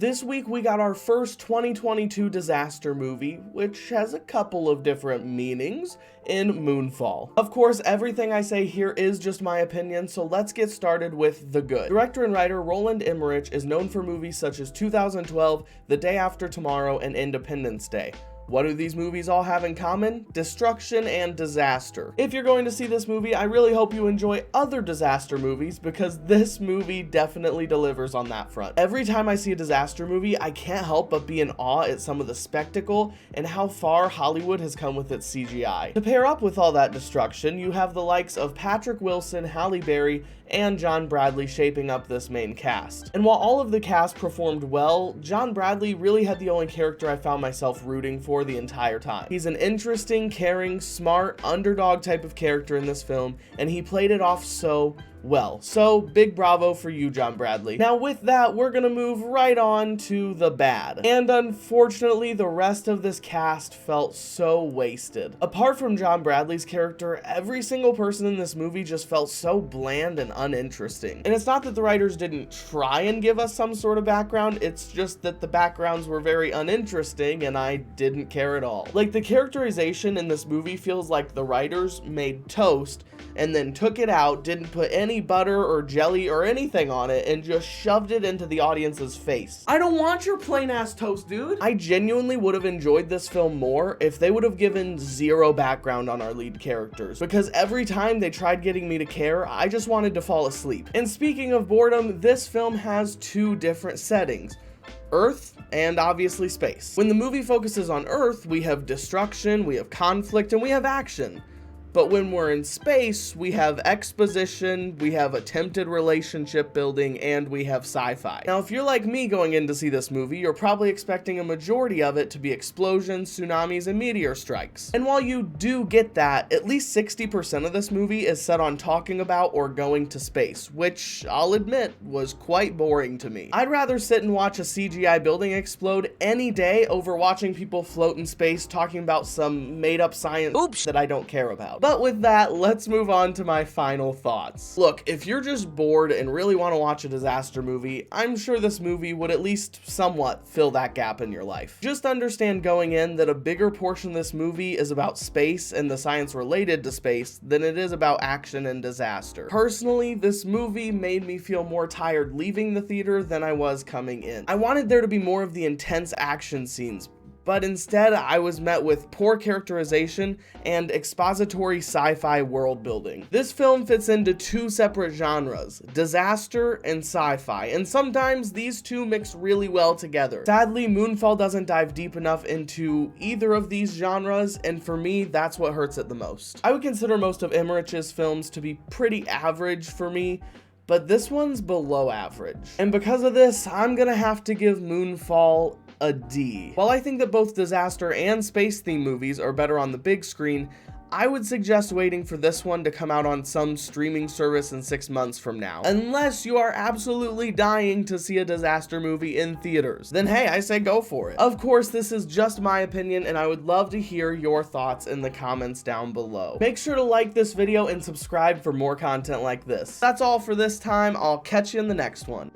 This week we got our first 2022 disaster movie, which has a couple of different meanings, in Moonfall. Of course, everything I say here is just my opinion, so let's get started with the good. Director and writer Roland Emmerich is known for movies such as 2012, The Day After Tomorrow, and Independence Day. What do these movies all have in common? Destruction and disaster. If you're going to see this movie, I really hope you enjoy other disaster movies because this movie definitely delivers on that front. Every time I see a disaster movie, I can't help but be in awe at some of the spectacle and how far Hollywood has come with its CGI. To pair up with all that destruction, you have the likes of Patrick Wilson, Halle Berry, and John Bradley shaping up this main cast. And while all of the cast performed well, John Bradley really had the only character I found myself rooting for the entire time. He's an interesting, caring, smart, underdog type of character in this film, and he played it off so well. So big bravo for you, John Bradley. Now with that, we're gonna move right on to the bad. And unfortunately, the rest of this cast felt so wasted. Apart from John Bradley's character, every single person in this movie just felt so bland and uninteresting. And it's not that the writers didn't try and give us some sort of background, it's just that the backgrounds were very uninteresting and I didn't care at all. Like, the characterization in this movie feels like the writers made toast and then took it out, didn't put any butter or jelly or anything on it, and just shoved it into the audience's face. I don't want your plain ass toast, dude. I genuinely would have enjoyed this film more if they would have given zero background on our lead characters, because every time they tried getting me to care, I just wanted to fall asleep. And speaking of boredom, this film has two different settings: Earth and obviously space. When the movie focuses on Earth, we have destruction, we have conflict, and we have action. But when we're in space, we have exposition, we have attempted relationship building, and we have sci-fi. Now, if you're like me going in to see this movie, you're probably expecting a majority of it to be explosions, tsunamis, and meteor strikes. And while you do get that, at least 60% of this movie is set on talking about or going to space, which I'll admit was quite boring to me. I'd rather sit and watch a CGI building explode any day over watching people float in space talking about some made-up science that I don't care about. But with that, let's move on to my final thoughts. Look, if you're just bored and really want to watch a disaster movie, I'm sure this movie would at least somewhat fill that gap in your life. Just understand going in that a bigger portion of this movie is about space and the science related to space than it is about action and disaster. Personally, this movie made me feel more tired leaving the theater than I was coming in. I wanted there to be more of the intense action scenes, but instead I was met with poor characterization and expository sci-fi world building. This film fits into two separate genres, disaster and sci-fi, and sometimes these two mix really well together. Sadly, Moonfall doesn't dive deep enough into either of these genres, and for me, that's what hurts it the most. I would consider most of Emmerich's films to be pretty average for me, but this one's below average. And because of this, I'm gonna have to give Moonfall a D. While I think that both disaster and space theme movies are better on the big screen, I would suggest waiting for this one to come out on some streaming service in 6 months from now. Unless you are absolutely dying to see a disaster movie in theaters, then hey, I say go for it. Of course, this is just my opinion and I would love to hear your thoughts in the comments down below. Make sure to like this video and subscribe for more content like this. That's all for this time. I'll catch you in the next one.